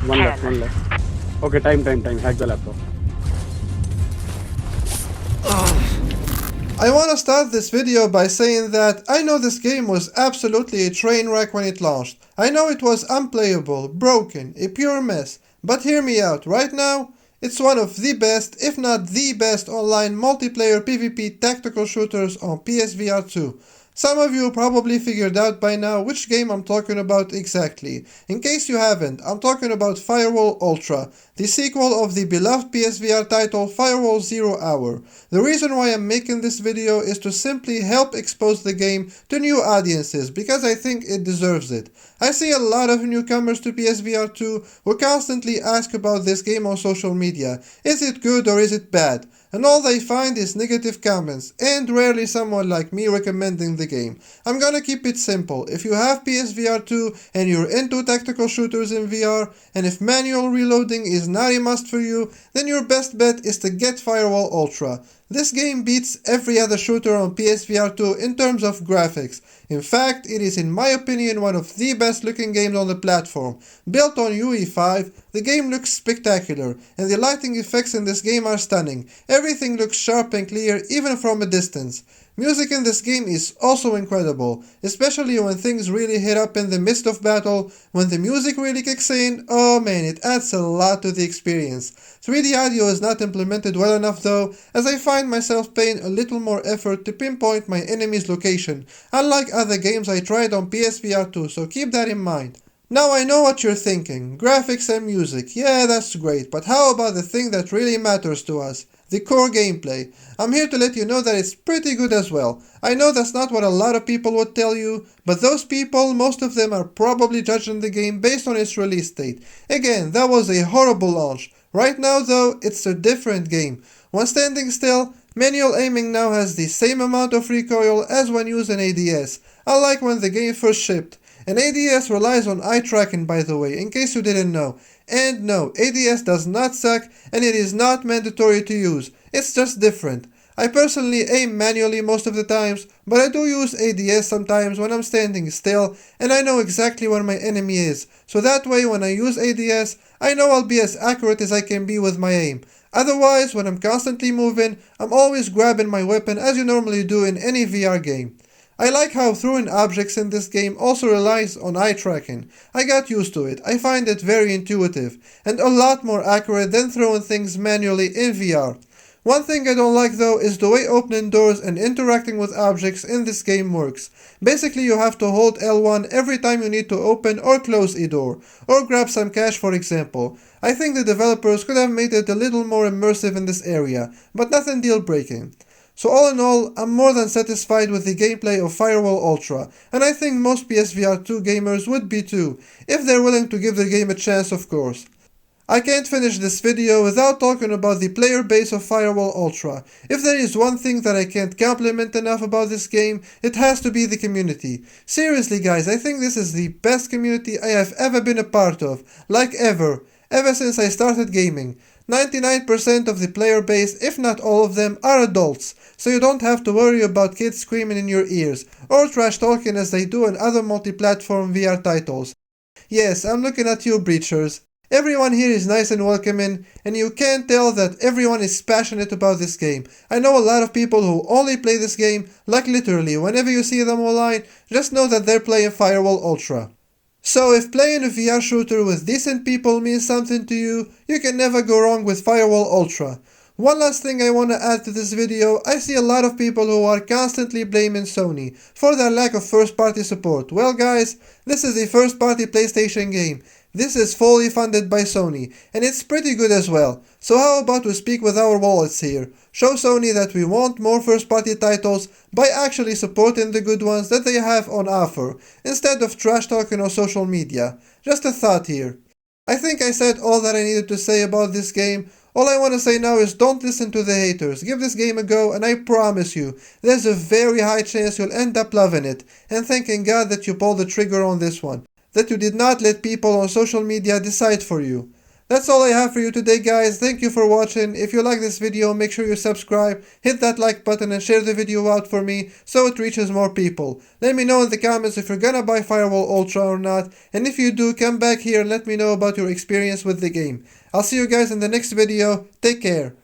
One left, one left. Okay, time. Hack the laptop. I want to start this video by saying that I know this game was absolutely a train wreck when it launched. I know it was unplayable, broken, a pure mess. But hear me out, right now, it's one of the best, if not the best online multiplayer PvP tactical shooters on PSVR2. Some of you probably figured out by now which game I'm talking about exactly. In case you haven't, I'm talking about Firewall Ultra, the sequel of the beloved PSVR title Firewall 0 Hour. The reason why I'm making this video is to simply help expose the game to new audiences because I think it deserves it. I see a lot of newcomers to PSVR2 who constantly ask about this game on social media. Is it good or is it bad? And all they find is negative comments, and rarely someone like me recommending the game. I'm gonna keep it simple. If you have PSVR2 and you're into tactical shooters in VR, and if manual reloading is not a must for you, then your best bet is to get Firewall Ultra. This game beats every other shooter on PSVR2 in terms of graphics. In fact, it is in my opinion one of the best looking games on the platform. Built on UE5, the game looks spectacular, and the lighting effects in this game are stunning. Everything looks sharp and clear even from a distance. Music in this game is also incredible, especially when things really hit up in the midst of battle. When the music really kicks in, oh man, it adds a lot to the experience. 3D audio is not implemented well enough though, as I find myself paying a little more effort to pinpoint my enemy's location, unlike other games I tried on PSVR2, so keep that in mind. Now I know what you're thinking, graphics and music, yeah that's great, but how about the thing that really matters to us? The core gameplay. I'm here to let you know that it's pretty good as well. I know that's not what a lot of people would tell you, but those people, most of them are probably judging the game based on its release date. Again, that was a horrible launch. Right now though, it's a different game. When standing still, manual aiming now has the same amount of recoil as when using ADS, unlike when the game first shipped. And ADS relies on eye tracking, by the way, in case you didn't know. And no, ADS does not suck and it is not mandatory to use, it's just different. I personally aim manually most of the times, but I do use ADS sometimes when I'm standing still and I know exactly where my enemy is, so that way when I use ADS, I know I'll be as accurate as I can be with my aim. Otherwise, when I'm constantly moving, I'm always grabbing my weapon as you normally do in any VR game. I like how throwing objects in this game also relies on eye tracking. I got used to it, I find it very intuitive, and a lot more accurate than throwing things manually in VR. One thing I don't like though is the way opening doors and interacting with objects in this game works. Basically you have to hold L1 every time you need to open or close a door, or grab some cash for example. I think the developers could have made it a little more immersive in this area, but nothing deal breaking. So all in all, I'm more than satisfied with the gameplay of Firewall Ultra, and I think most PSVR2 gamers would be too, if they're willing to give the game a chance of course. I can't finish this video without talking about the player base of Firewall Ultra. If there is one thing that I can't compliment enough about this game, it has to be the community. Seriously guys, I think this is the best community I have ever been a part of, like ever since I started gaming. 99% of the player base, if not all of them, are adults, so you don't have to worry about kids screaming in your ears, or trash talking as they do in other multi-platform VR titles. Yes, I'm looking at you breachers. Everyone here is nice and welcoming, and you can tell that everyone is passionate about this game. I know a lot of people who only play this game, like literally, whenever you see them online, just know that they're playing Firewall Ultra. So if playing a VR shooter with decent people means something to you, you can never go wrong with Firewall Ultra. One last thing I want to add to this video, I see a lot of people who are constantly blaming Sony for their lack of first party support. Well guys, this is a first party PlayStation game. This is fully funded by Sony, and it's pretty good as well. So how about we speak with our wallets here? Show Sony that we want more first party titles by actually supporting the good ones that they have on offer, instead of trash talking on social media. Just a thought here. I think I said all that I needed to say about this game. All I want to say now is don't listen to the haters. Give this game a go and I promise you, there's a very high chance you'll end up loving it, and thanking God that you pulled the trigger on this one. That you did not let people on social media decide for you. That's all I have for you today, guys. Thank you for watching. If you like this video, make sure you subscribe, hit that like button and share the video out for me so it reaches more people. Let me know in the comments if you're gonna buy Firewall Ultra or not, and if you do, come back here and let me know about your experience with the game. I'll see you guys in the next video. Take care.